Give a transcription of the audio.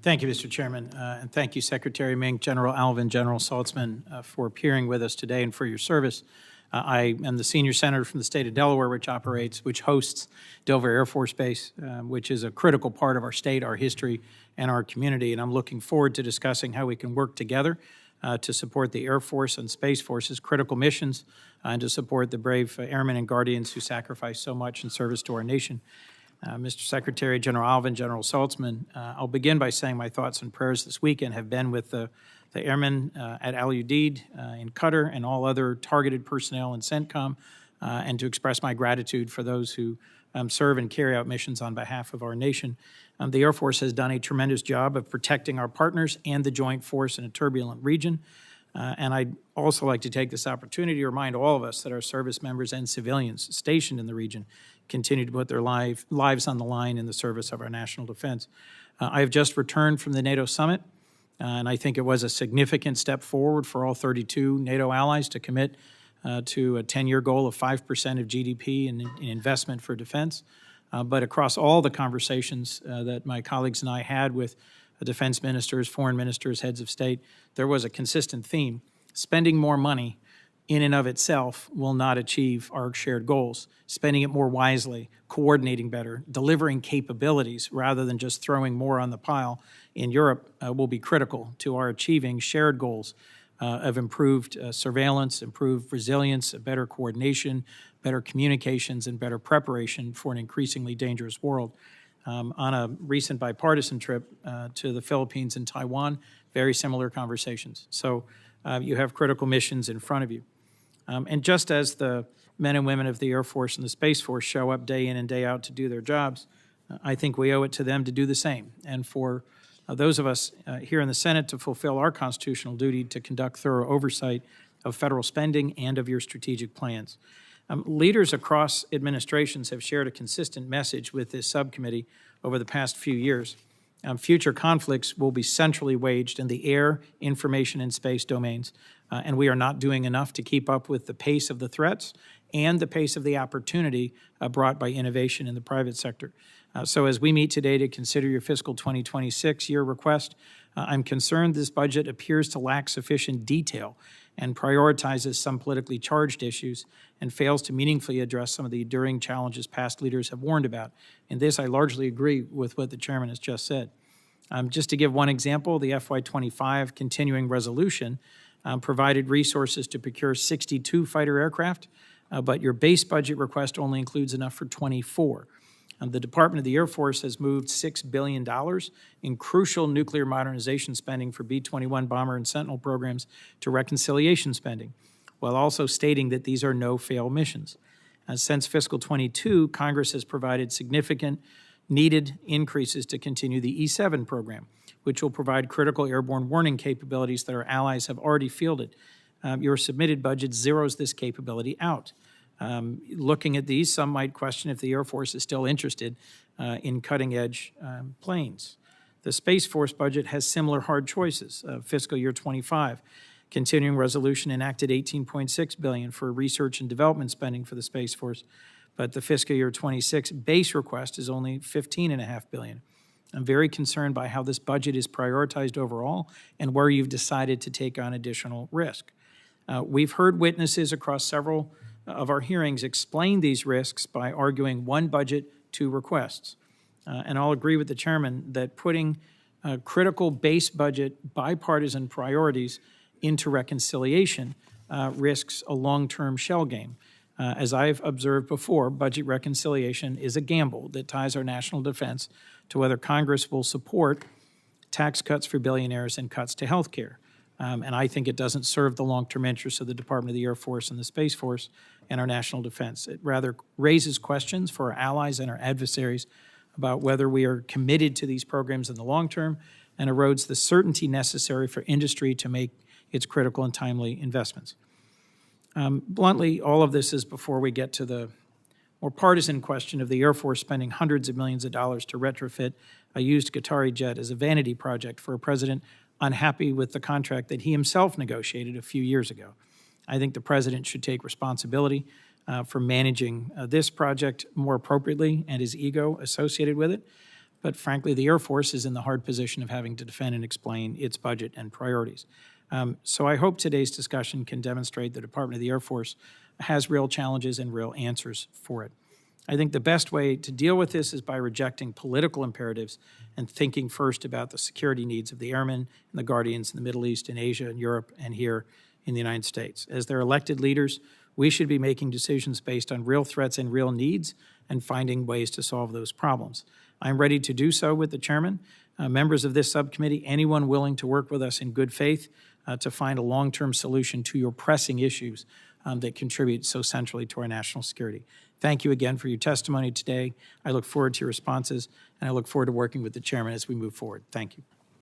Thank you, Mr. Chairman, and thank you, Secretary Mink, General Alvin, General Saltzman, for appearing with us today and for your service. I am the senior senator from the state of Delaware, which hosts Dover Air Force Base, which is a critical part of our state, our history, and our community. And I'm looking forward to discussing how we can work together to support the Air Force and Space Force's critical missions and to support the brave airmen and guardians who sacrifice so much in service to our nation. Mr. Secretary, General Alvin, General Saltzman, I'll begin by saying my thoughts and prayers this weekend have been with the airmen at Al Udeid in Qatar and all other targeted personnel in CENTCOM, and to express my gratitude for those who serve and carry out missions on behalf of our nation. The Air Force has done a tremendous job of protecting our partners and the joint force in a turbulent region. And I'd also like to take this opportunity to remind all of us that our service members and civilians stationed in the region continue to put their lives on the line in the service of our national defense. I have just returned from the NATO summit, and I think it was a significant step forward for all 32 NATO allies to commit to a 10-year goal of 5% of GDP in investment for defense. But across all the conversations that my colleagues and I had with defense ministers, foreign ministers, heads of state, there was a consistent theme. Spending more money in and of itself will not achieve our shared goals. Spending it more wisely, coordinating better, delivering capabilities rather than just throwing more on the pile in Europe will be critical to our achieving shared goals of improved surveillance, improved resilience, better coordination, better communications, and better preparation for an increasingly dangerous world. On a recent bipartisan trip to the Philippines and Taiwan, very similar conversations. So you have critical missions in front of you. And just as the men and women of the Air Force and the Space Force show up day in and day out to do their jobs, I think we owe it to them to do the same. And for those of us here in the Senate to fulfill our constitutional duty to conduct thorough oversight of federal spending and of your strategic plans. Leaders across administrations have shared a consistent message with this subcommittee over the past few years. Future conflicts will be centrally waged in the air, information, and space domains, and we are not doing enough to keep up with the pace of the threats and the pace of the opportunity brought by innovation in the private sector. So as we meet today to consider your fiscal 2026 year request, I'm concerned this budget appears to lack sufficient detail and prioritizes some politically charged issues and fails to meaningfully address some of the enduring challenges past leaders have warned about. In this, I largely agree with what the chairman has just said. Just to give one example, the FY25 continuing resolution provided resources to procure 62 fighter aircraft, but your base budget request only includes enough for 24. The Department of the Air Force has moved $6 billion in crucial nuclear modernization spending for B-21 bomber and Sentinel programs to reconciliation spending, while also stating that these are no-fail missions. Since fiscal 22, Congress has provided significant needed increases to continue the E-7 program, which will provide critical airborne warning capabilities that our allies have already fielded. Your submitted budget zeroes this capability out. Looking at these, some might question if the Air Force is still interested in cutting-edge planes. The Space Force budget has similar hard choices. Fiscal year 25, continuing resolution enacted $18.6 billion for research and development spending for the Space Force, but the fiscal year 26 base request is only $15.5 billion. I'm very concerned by how this budget is prioritized overall and where you've decided to take on additional risk. We've heard witnesses across several of our hearings explain these risks by arguing one budget, two requests. And I'll agree with the chairman that putting critical base budget bipartisan priorities into reconciliation risks a long-term shell game. As I've observed before, budget reconciliation is a gamble that ties our national defense to whether Congress will support tax cuts for billionaires and cuts to health care. And I think it doesn't serve the long-term interests of the Department of the Air Force and the Space Force and our national defense. It rather raises questions for our allies and our adversaries about whether we are committed to these programs in the long term and erodes the certainty necessary for industry to make its critical and timely investments. Bluntly, all of this is before we get to the more partisan question of the Air Force spending hundreds of millions of dollars to retrofit a used Qatari jet as a vanity project for a president unhappy with the contract that he himself negotiated a few years ago. I think the president should take responsibility for managing this project more appropriately and his ego associated with it. but frankly, the Air Force is in the hard position of having to defend and explain its budget and priorities. So I hope today's discussion can demonstrate the Department of the Air Force has real challenges and real answers for it. I think the best way to deal with this is by rejecting political imperatives and thinking first about the security needs of the airmen and the guardians in the Middle East and Asia and Europe and here in the United States. As their elected leaders, we should be making decisions based on real threats and real needs and finding ways to solve those problems. I'm ready to do so with the chairman, members of this subcommittee, anyone willing to work with us in good faith to find a long-term solution to your pressing issues that contribute so centrally to our national security. Thank you again for your testimony today. I look forward to your responses, and I look forward to working with the chairman as we move forward. Thank you.